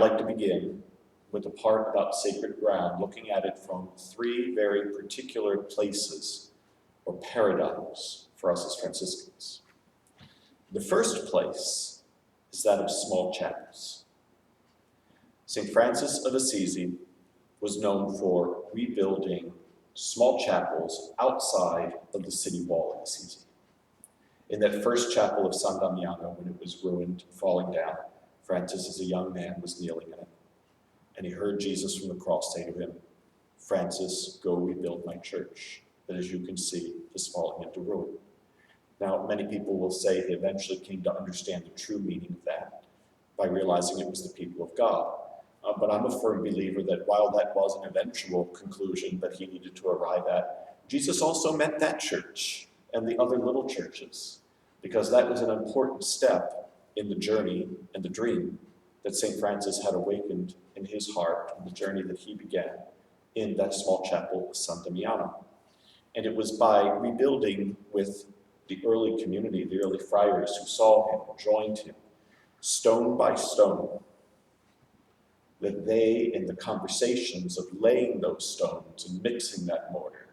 I'd like to begin with the part about sacred ground, looking at it from three very particular places or paradigms for us as Franciscans. The first place is that of small chapels. St. Francis of Assisi was known for rebuilding small chapels outside of the city wall of Assisi. In that first chapel of San Damiano, when it was ruined, falling down, Francis, as a young man, was kneeling in it. And he heard Jesus from the cross say to him, "Francis, go rebuild my church, that as you can see is falling into ruin." Now, many people will say he eventually came to understand the true meaning of that by realizing it was the people of God. But I'm a firm believer that while that was an eventual conclusion that he needed to arrive at, Jesus also meant that church and the other little churches, because that was an important step in the journey and the dream that St. Francis had awakened in his heart, and the journey that he began in that small chapel of San Damiano. And it was by rebuilding with the early community, the early friars who saw him, joined him, stone by stone, that they, in the conversations of laying those stones and mixing that mortar,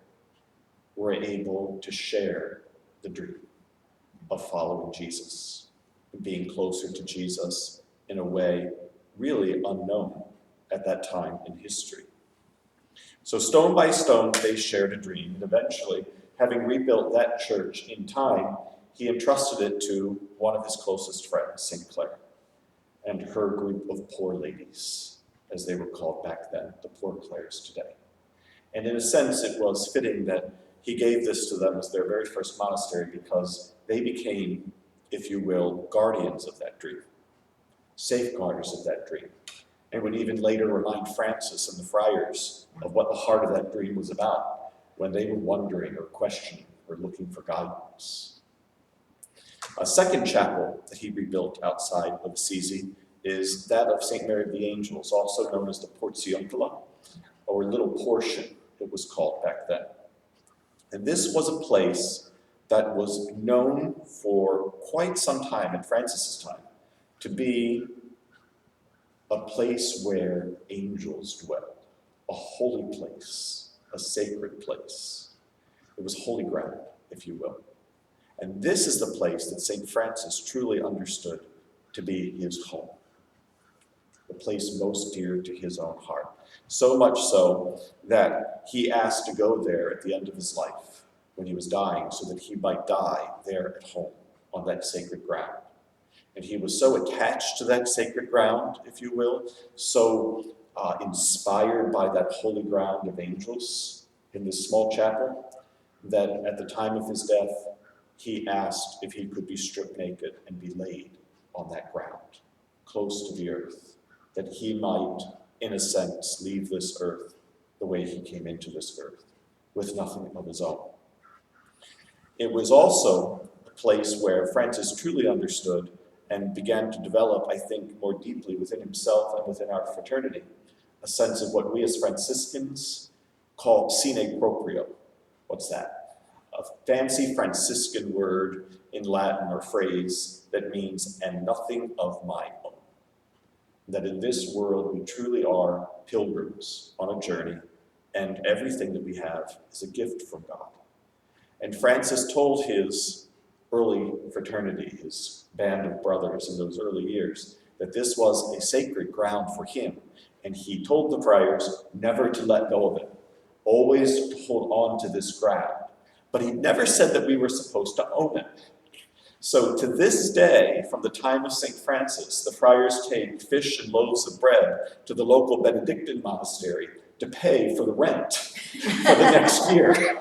were able to share the dream of following Jesus, and being closer to Jesus in a way really unknown at that time in history. So stone by stone, they shared a dream, and eventually, having rebuilt that church in time, he entrusted it to one of his closest friends, St. Clare, and her group of poor ladies, as they were called back then, the Poor Clares today. And in a sense, it was fitting that he gave this to them as their very first monastery, because they became, if you will, guardians of that dream, safeguarders of that dream, and would even later remind Francis and the friars of what the heart of that dream was about when they were wondering or questioning or looking for guidance. A second chapel that he rebuilt outside of Assisi is that of St. Mary of the Angels, also known as the Porziuncola, or Little Portion, it was called back then. And this was a place that was known for quite some time, in Francis's time, to be a place where angels dwelled, a holy place, a sacred place. It was holy ground, if you will. And this is the place that St. Francis truly understood to be his home, the place most dear to his own heart. So much so that he asked to go there at the end of his life when he was dying, so that he might die there at home on that sacred ground. And he was so attached to that sacred ground, if you will, so inspired by that holy ground of angels in this small chapel, that at the time of his death, he asked if he could be stripped naked and be laid on that ground, close to the earth, that he might, in a sense, leave this earth the way he came into this earth, with nothing of his own. It was also a place where Francis truly understood and began to develop, I think, more deeply within himself and within our fraternity, a sense of what we as Franciscans call sine proprio. What's that? A fancy Franciscan word in Latin or phrase that means, "and nothing of my own." That in this world we truly are pilgrims on a journey, and everything that we have is a gift from God. And Francis told his early fraternity, his band of brothers in those early years, that this was a sacred ground for him. And he told the friars never to let go of it, always to hold on to this ground. But he never said that we were supposed to own it. So to this day, from the time of St. Francis, the friars take fish and loaves of bread to the local Benedictine monastery to pay for the rent for the next year.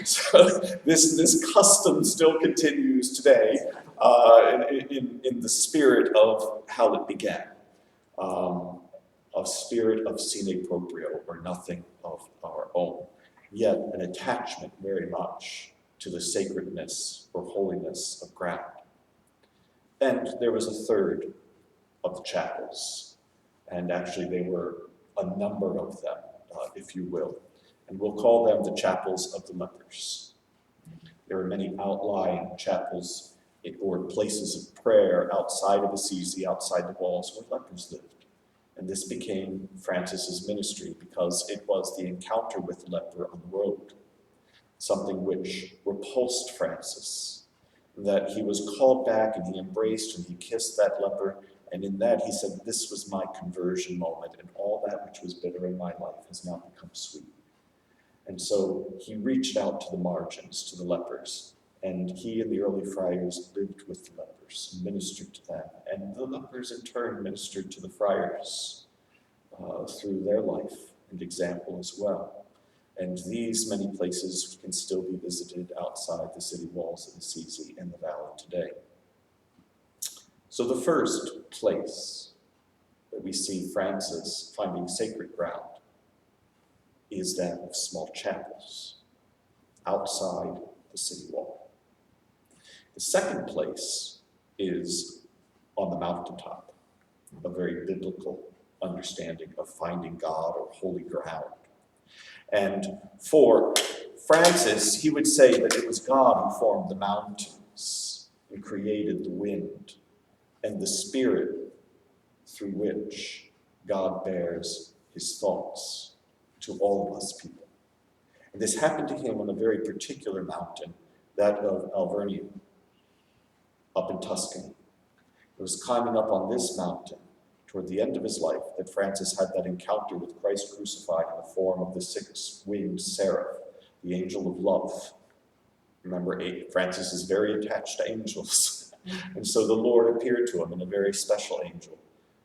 So this custom still continues today in the spirit of how it began, a spirit of sine proprio, or nothing of our own, yet an attachment very much to the sacredness or holiness of ground. And there was a third of the chapels, and actually there were a number of them, if you will, and we'll call them the chapels of the lepers. There are many outlying chapels or places of prayer outside of Assisi, outside the walls where lepers lived. And this became Francis's ministry because it was the encounter with the leper on the road, something which repulsed Francis, that he was called back and he embraced and he kissed that leper, and in that he said, this was my conversion moment, and all that which was bitter in my life has now become sweet. And so he reached out to the margins, to the lepers, and he and the early friars lived with the lepers and ministered to them, and the lepers in turn ministered to the friars through their life and example as well. And these many places can still be visited outside the city walls of Assisi and the valley today. So the first place that we see Francis finding sacred ground is that of small chapels outside the city wall. The second place is on the mountaintop, a very biblical understanding of finding God or holy ground. And for Francis, he would say that it was God who formed the mountains and created the wind and the spirit through which God bears his thoughts to all of us people. And this happened to him on a very particular mountain, that of Alvernia, up in Tuscany. It was climbing up on this mountain toward the end of his life that Francis had that encounter with Christ crucified in the form of the six-winged seraph, the angel of love. Remember, Francis is very attached to angels. And so the Lord appeared to him in a very special angel,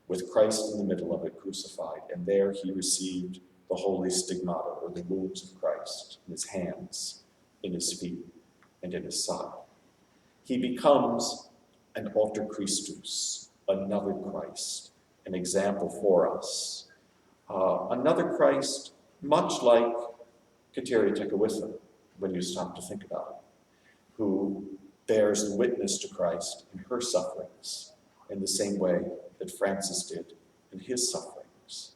with Christ in the middle of it crucified. And there he received the holy stigmata, or the wounds of Christ, in his hands, in his feet, and in his side. He becomes an alter Christus, another Christ, an example for us. Another Christ, much like Kateri Tekakwitha, when you stop to think about it, who bears the witness to Christ in her sufferings in the same way that Francis did in his sufferings.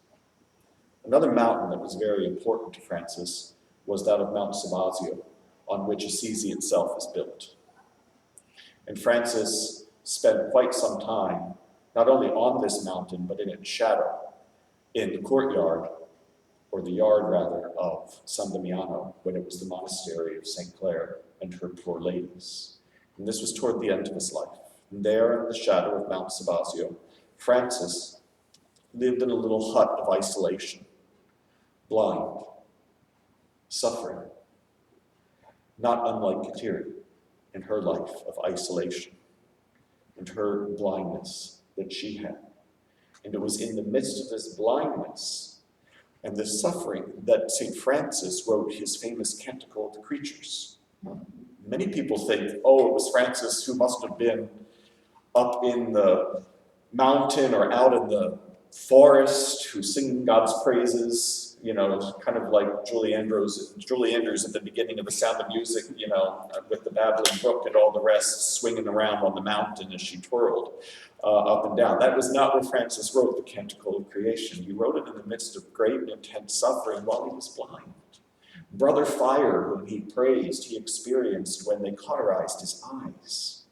Another mountain that was very important to Francis was that of Mount Sabazio, on which Assisi itself is built. And Francis spent quite some time, not only on this mountain, but in its shadow, in the courtyard, or the yard rather, of San Damiano, when it was the monastery of St. Clare and her poor ladies. And this was toward the end of his life. And there in the shadow of Mount Sabazio, Francis lived in a little hut of isolation, blind, suffering, not unlike Kateri in her life of isolation and her blindness that she had. And it was in the midst of this blindness and this suffering that St. Francis wrote his famous Canticle of the Creatures. Many people think, oh, it was Francis who must have been up in the mountain or out in the forest who's singing God's praises, you know, kind of like Julie Andrews at the beginning of The Sound of Music, you know, with the babbling brook and all the rest swinging around on the mountain as she twirled up and down. That was not what Francis wrote, the Canticle of Creation. He wrote it in the midst of great and intense suffering while he was blind. Brother Fire, whom he praised, he experienced when they cauterized his eyes.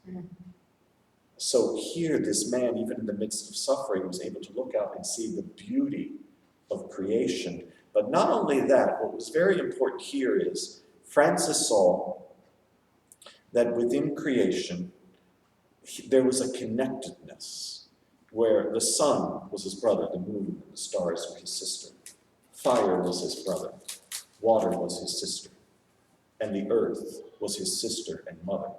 So here, this man, even in the midst of suffering, was able to look out and see the beauty of creation. But not only that, what was very important here is Francis saw that within creation, there was a connectedness where the sun was his brother, the moon and the stars were his sister. Fire was his brother, water was his sister, and the earth was his sister and mother.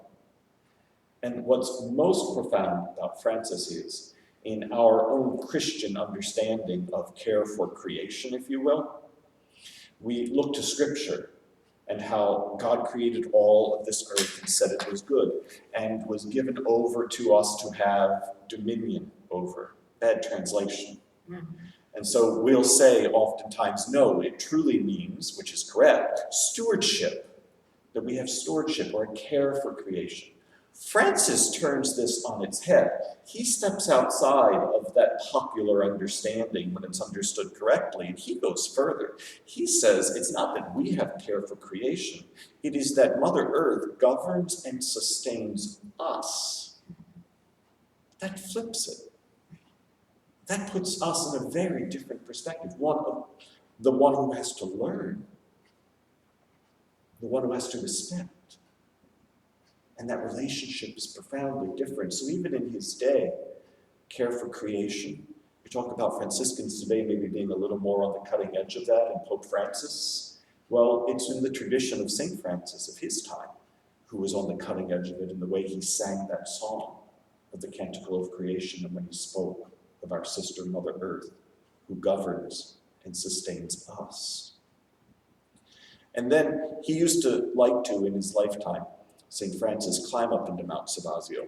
And what's most profound about Francis is, in our own Christian understanding of care for creation, if you will, we look to Scripture and how God created all of this earth and said it was good, and was given over to us to have dominion over. Bad translation. And so we'll say oftentimes, no, it truly means, which is correct, stewardship, that we have stewardship or a care for creation. Francis turns this on its head. He steps outside of that popular understanding when it's understood correctly, and he goes further. He says it's not that we have care for creation, it is that Mother Earth governs and sustains us. That flips it. That puts us in a very different perspective. The one who has to learn, the one who has to respect. And that relationship is profoundly different. So even in his day, care for creation. We talk about Franciscans today maybe being a little more on the cutting edge of that, and Pope Francis. Well, it's in the tradition of St. Francis of his time, who was on the cutting edge of it in the way he sang that song of the Canticle of Creation, and when he spoke of our sister Mother Earth, who governs and sustains us. And then he used to like to, in his lifetime, St. Francis, climb up into Mount Sabazio,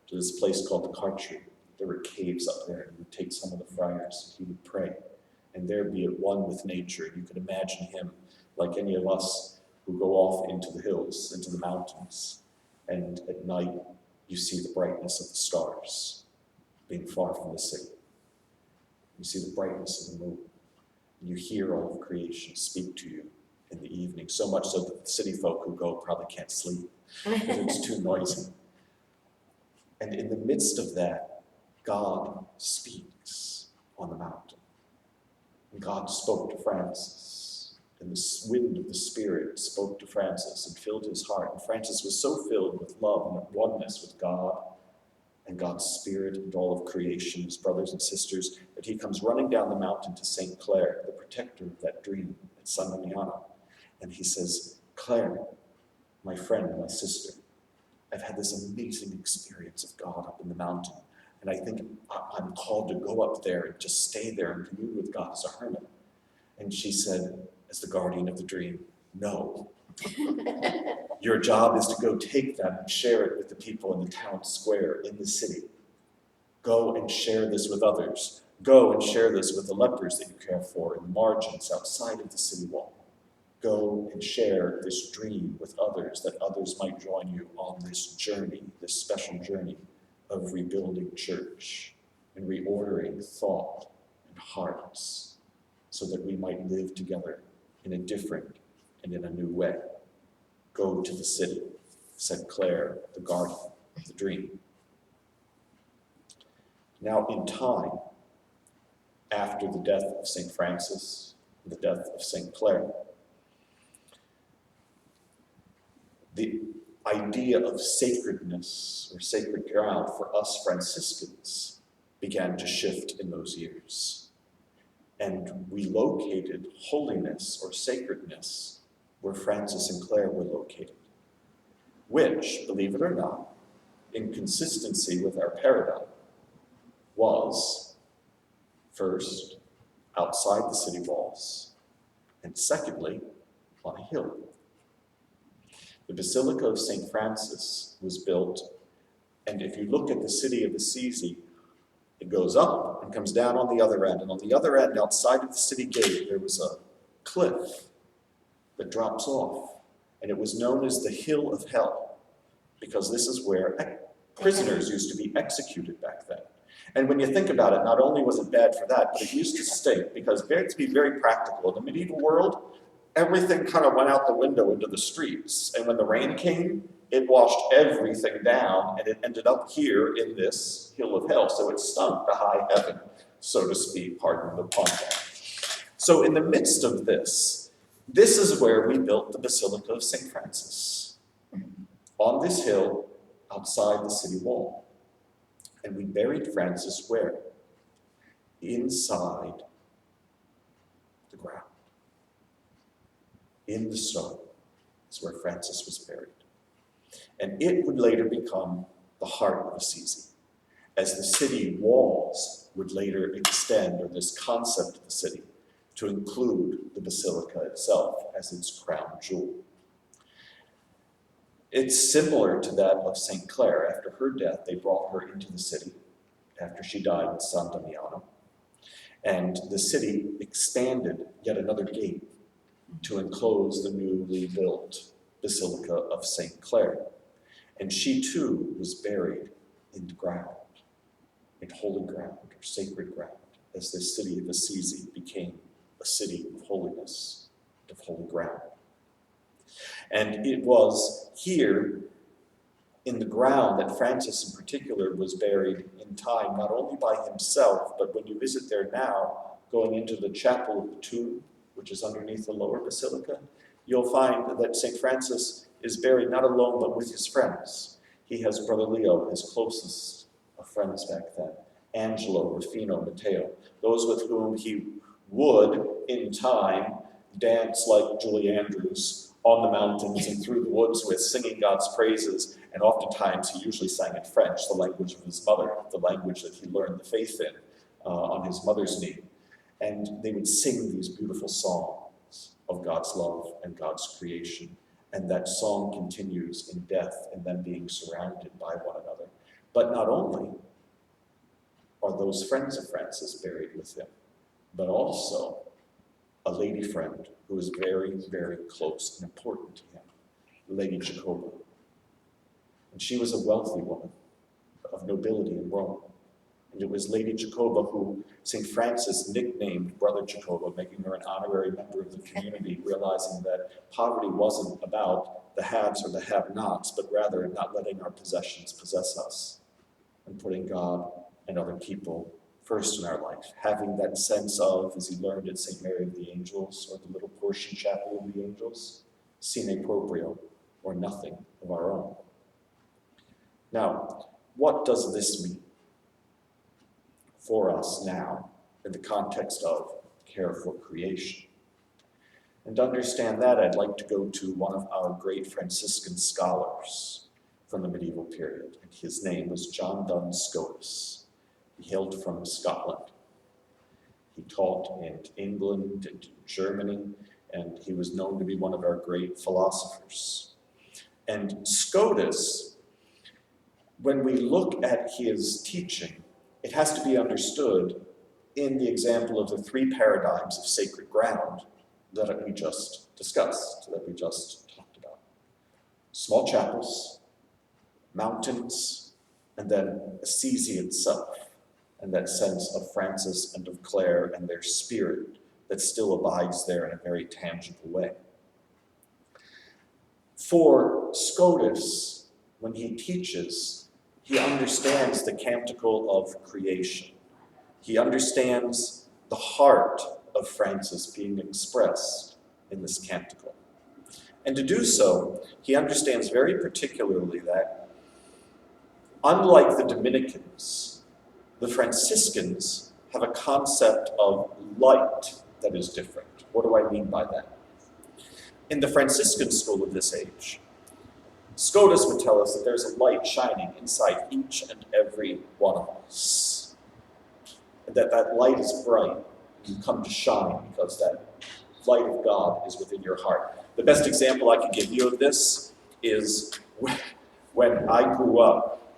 to this place called the Kateri. There were caves up there, and he would take some of the friars, he would pray, and there be at one with nature. You could imagine him like any of us who go off into the hills, into the mountains, and at night you see the brightness of the stars, being far from the city. You see the brightness of the moon, and you hear all of creation speak to you in the evening, so much so that the city folk who go probably can't sleep, because it's too noisy. And in the midst of that, God speaks on the mountain. And God spoke to Francis, and the wind of the Spirit spoke to Francis and filled his heart. And Francis was so filled with love and oneness with God and God's Spirit and all of creation, his brothers and sisters, that he comes running down the mountain to St. Clare, the protector of that dream at San Damiano. And he says, "Clare, my friend, my sister, I've had this amazing experience of God up in the mountain. And I think I'm called to go up there and just stay there and commune with God as a hermit." And she said, as the guardian of the dream, "No. Your job is to go take that and share it with the people in the town square, in the city. Go and share this with others. Go and share this with the lepers that you care for in the margins outside of the city wall. Go and share this dream with others, that others might join you on this journey, this special journey of rebuilding church and reordering thought and hearts so that we might live together in a different and in a new way. Go to the city," said Clare, the guardian of the dream. Now in time, after the death of St. Francis, and the death of St. Clare, the idea of sacredness or sacred ground for us Franciscans began to shift in those years. And we located holiness or sacredness where Francis and Clare were located, which, believe it or not, in consistency with our paradigm, was first outside the city walls, and secondly, on a hill. The Basilica of St. Francis was built, and if you look at the city of Assisi, it goes up and comes down on the other end. And on the other end, outside of the city gate, there was a cliff that drops off. And it was known as the Hill of Hell, because this is where prisoners used to be executed back then. And when you think about it, not only was it bad for that, but it used to stink, because to be very practical, in the medieval world, everything kind of went out the window into the streets. And when the rain came, it washed everything down, and it ended up here in this Hill of Hell. So it stunk to high heaven, so to speak, pardon the pun. So in the midst of this is where we built the Basilica of St. Francis, on this hill outside the city wall. And we buried Francis where? Inside the ground. In the stone is where Francis was buried. And it would later become the heart of Assisi, as the city walls would later extend, or this concept of the city, to include the basilica itself as its crown jewel. It's similar to that of St. Clare. After her death, they brought her into the city after she died in San Damiano. And the city expanded yet another gate to enclose the newly built Basilica of St. Clare. And she too was buried in the ground, in holy ground or sacred ground, as the city of Assisi became a city of holiness, of holy ground. And it was here in the ground that Francis in particular was buried in time, not only by himself, but when you visit there now, going into the chapel of the tomb, which is underneath the lower basilica, you'll find that St. Francis is buried not alone, but with his friends. He has Brother Leo, his closest of friends back then, Angelo, Rufino, Matteo, those with whom he would, in time, dance like Julie Andrews on the mountains and through the woods with, singing God's praises, and oftentimes he usually sang in French, the language of his mother, the language that he learned the faith in on his mother's knee. And they would sing these beautiful songs of God's love and God's creation. And that song continues in death and then being surrounded by one another. But not only are those friends of Francis buried with him, but also a lady friend who was very, very close and important to him, Lady Jacoba. And she was a wealthy woman of nobility in Rome. And it was Lady Jacoba who St. Francis nicknamed Brother Jacoba, making her an honorary member of the community, realizing that poverty wasn't about the haves or the have-nots, but rather not letting our possessions possess us and putting God and other people first in our life, having that sense of, as he learned at St. Mary of the Angels, or the little portion chapel of the angels, sine proprio, or nothing of our own. Now, what does this mean for us now in the context of care for creation? And to understand that, I'd like to go to one of our great Franciscan scholars from the medieval period. And his name was John Duns Scotus. He hailed from Scotland. He taught in England and Germany, and he was known to be one of our great philosophers. And Scotus, when we look at his teaching, it has to be understood in the example of the three paradigms of sacred ground that we just discussed, that we just talked about. Small chapels, mountains, and then Assisi itself, and that sense of Francis and of Clare and their spirit that still abides there in a very tangible way. For Scotus, when he teaches, he understands the canticle of creation. He understands the heart of Francis being expressed in this canticle. And to do so, he understands very particularly that, unlike the Dominicans, the Franciscans have a concept of light that is different. What do I mean by that? In the Franciscan school of this age, Scotus would tell us that there's a light shining inside each and every one of us. And that light is bright. You come to shine because that light of God is within your heart. The best example I can give you of this is when I grew up,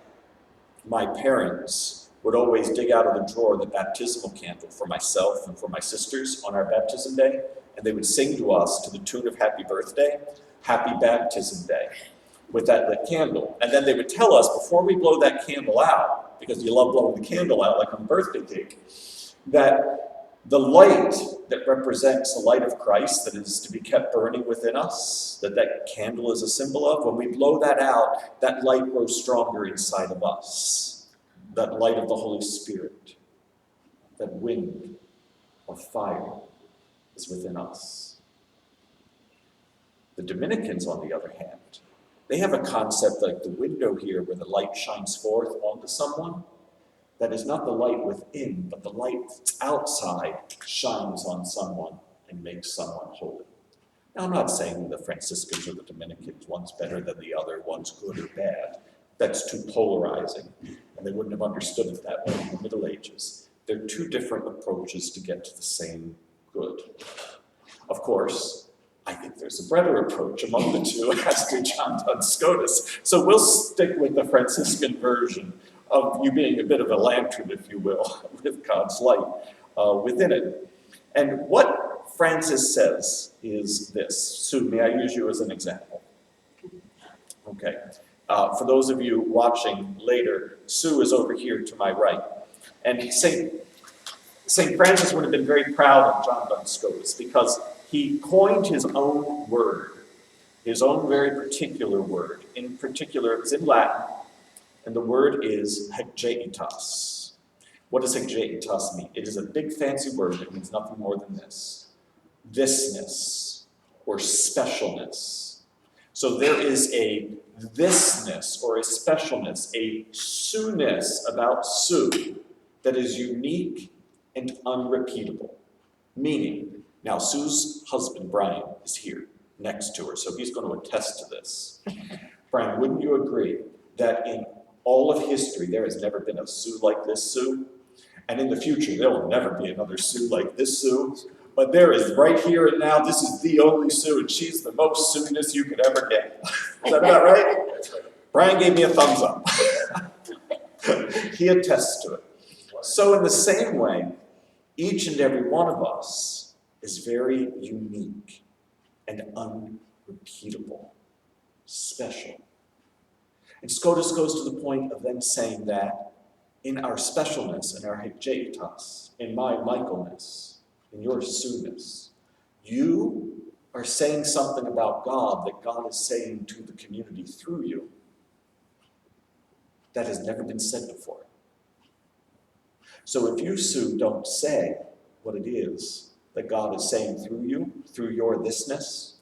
my parents would always dig out of the drawer the baptismal candle for myself and for my sisters on our baptism day, and they would sing to us to the tune of Happy Birthday, Happy Baptism Day, with that candle. And then they would tell us, before we blow that candle out, because you love blowing the candle out like on birthday cake, that the light that represents the light of Christ that is to be kept burning within us, that candle is a symbol of, when we blow that out, that light grows stronger inside of us. That light of the Holy Spirit, that wind of fire is within us. The Dominicans, on the other hand, they have a concept like the window here where the light shines forth onto someone. That is not the light within, but the light that's outside shines on someone and makes someone holy. Now, I'm not saying the Franciscans or the Dominicans, one's better than the other, one's good or bad. That's too polarizing, and they wouldn't have understood it that way in the Middle Ages. They're two different approaches to get to the same good. Of course, I think there's a better approach among the two, as to John Duns Scotus. So we'll stick with the Franciscan version of you being a bit of a lantern, if you will, with God's light within it. And what Francis says is this. Sue, may I use you as an example? Okay. For those of you watching later, Sue is over here to my right. And St. Francis would have been very proud of John Duns Scotus because he coined his own word his own very particular word. In particular, it's in Latin, and the word is hegeitas. What does hegeitas mean? It is a big fancy word that means nothing more than this: thisness or specialness. So there is a thisness or a specialness, a Sue-ness about Sue that is unique and unrepeatable. Meaning, now Sue's husband, Brian, is here next to her, so he's going to attest to this. Brian, wouldn't you agree that in all of history there has never been a Sue like this Sue? And in the future there will never be another Sue like this Sue. But there is right here and now, this is the only Sue, and she's the most Sue-ness you could ever get. Is that about right? Brian gave me a thumbs up. He attests to it. So in the same way, each and every one of us is very unique and unrepeatable, special. And Scotus goes to the point of then saying that in our specialness, in our hegeitas, in my Michaelness, in your Sue-ness, you are saying something about God that God is saying to the community through you that has never been said before. So if you, Sue, don't say what it is that God is saying through you, through your thisness,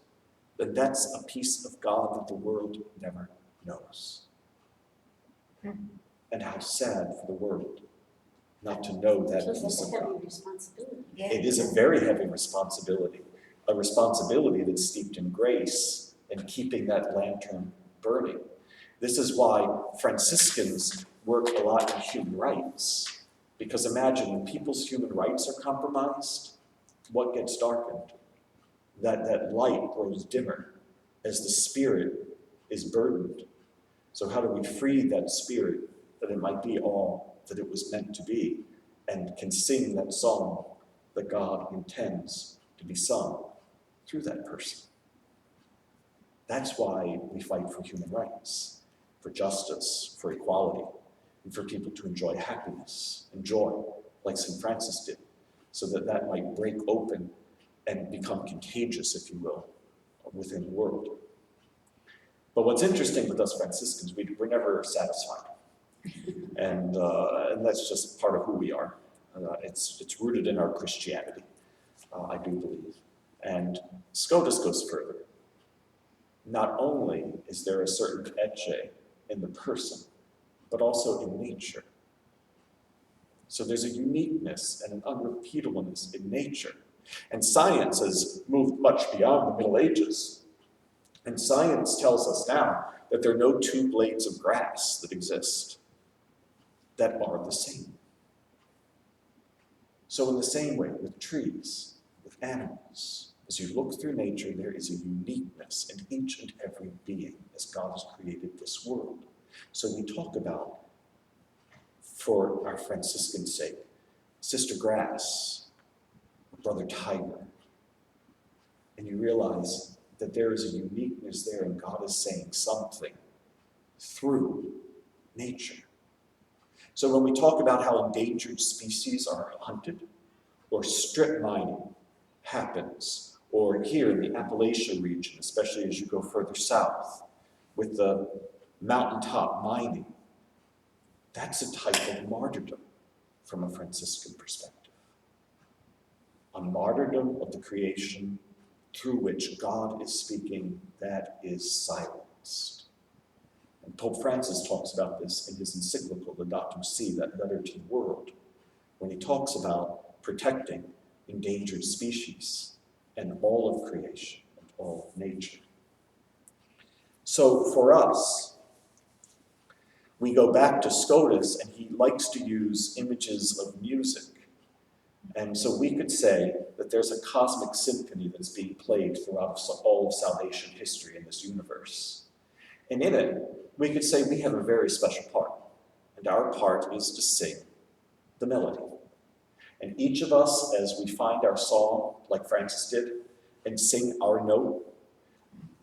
then that's a piece of God that the world never knows. And how sad for the world not to know that piece of God. It is a very heavy responsibility, a responsibility that's steeped in grace and keeping that lantern burning. This is why Franciscans work a lot in human rights. Because imagine when people's human rights are compromised, what gets darkened? That light grows dimmer as the spirit is burdened. So how do we free that spirit that it might be all that it was meant to be, and can sing that song that God intends to be sung through that person? That's why we fight for human rights, for justice, for equality, and for people to enjoy happiness and joy, like St. Francis did, so that that might break open and become contagious, if you will, within the world. But what's interesting with us Franciscans, we're never satisfied. And that's just part of who we are. It's rooted in our Christianity, I do believe. And Scotus goes further. Not only is there a certain ecce in the person, but also in nature. So there's a uniqueness and an unrepeatableness in nature. And science has moved much beyond the Middle Ages. And science tells us now that there are no two blades of grass that exist that are the same. So in the same way, with trees, with animals, as you look through nature, there is a uniqueness in each and every being as God has created this world. So we talk about, for our Franciscan sake, Sister Grass, Brother Tiger, and you realize that there is a uniqueness there and God is saying something through nature. So when we talk about how endangered species are hunted, or strip mining happens, or here in the Appalachian region, especially as you go further south, with the mountaintop mining, that's a type of martyrdom from a Franciscan perspective. A martyrdom of the creation through which God is speaking that is silenced. And Pope Francis talks about this in his encyclical, Laudato Si, that letter to the world, when he talks about protecting endangered species and all of creation and all of nature. So for us, we go back to Scotus, and he likes to use images of music. And so we could say that there's a cosmic symphony that's being played throughout all of salvation history in this universe. And in it, we could say we have a very special part. And our part is to sing the melody. And each of us, as we find our song, like Francis did, and sing our note,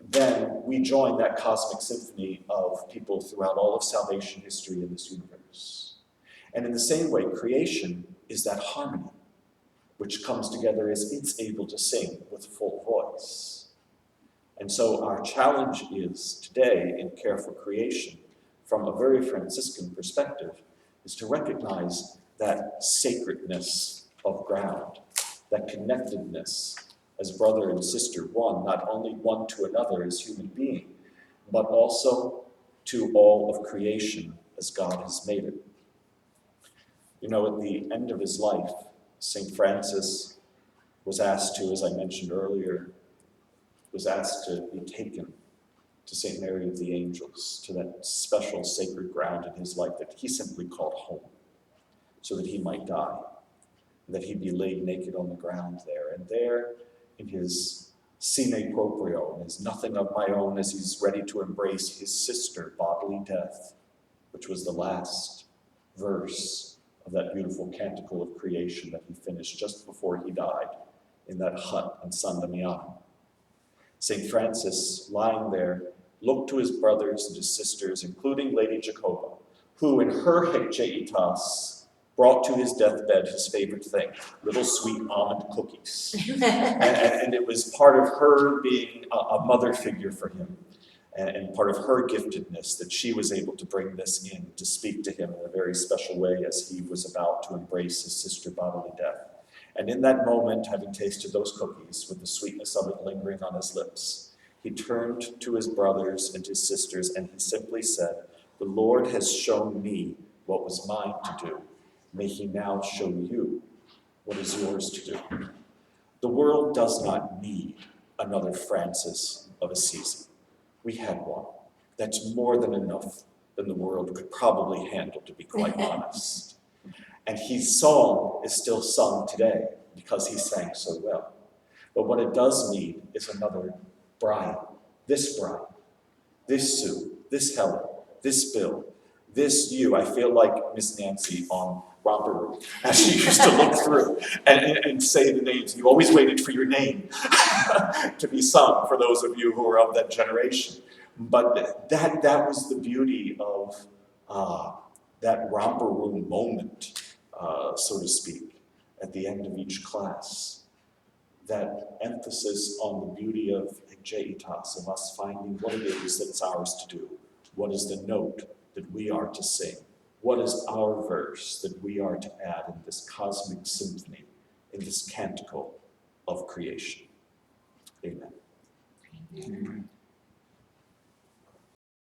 then we join that cosmic symphony of people throughout all of salvation history in this universe. And in the same way, creation is that harmony, which comes together as it's able to sing with full voice. And so our challenge is today in Care for Creation, from a very Franciscan perspective, is to recognize that sacredness of ground, that connectedness as brother and sister one, not only one to another as human being, but also to all of creation as God has made it. You know, at the end of his life, St. Francis was asked to, as I mentioned earlier, was asked to be taken to St. Mary of the Angels, to that special sacred ground in his life that he simply called home, so that he might die, and that he be laid naked on the ground there. And there, in his sine proprio, in his nothing of my own, as he's ready to embrace his sister, bodily death, which was the last verse of that beautiful canticle of creation that he finished just before he died in that hut in San Damiano. St. Francis, lying there, looked to his brothers and his sisters, including Lady Jacoba, who in her JPIC brought to his deathbed his favorite thing, little sweet almond cookies. and it was part of her being a mother figure for him, and part of her giftedness that she was able to bring this in to speak to him in a very special way as he was about to embrace his sister bodily death. And in that moment, having tasted those cookies with the sweetness of it lingering on his lips, he turned to his brothers and his sisters and he simply said, "The Lord has shown me what was mine to do. May he now show you what is yours to do." The world does not need another Francis of Assisi. We had one. That's more than enough than the world could probably handle, to be quite honest. And his song is still sung today because he sang so well. But what it does need is another Brian, this Sue, this Helen, this Bill, this you. I feel like Miss Nancy on Romper Room, as she used to look through and say the names. You always waited for your name to be sung, for those of you who are of that generation. But that was the beauty of that Romper Room moment, so to speak, at the end of each class. That emphasis on the beauty of JPIC, of us finding what it is that's ours to do. What is the note that we are to sing? What is our verse that we are to add in this cosmic symphony, in this canticle of creation? Amen. Amen.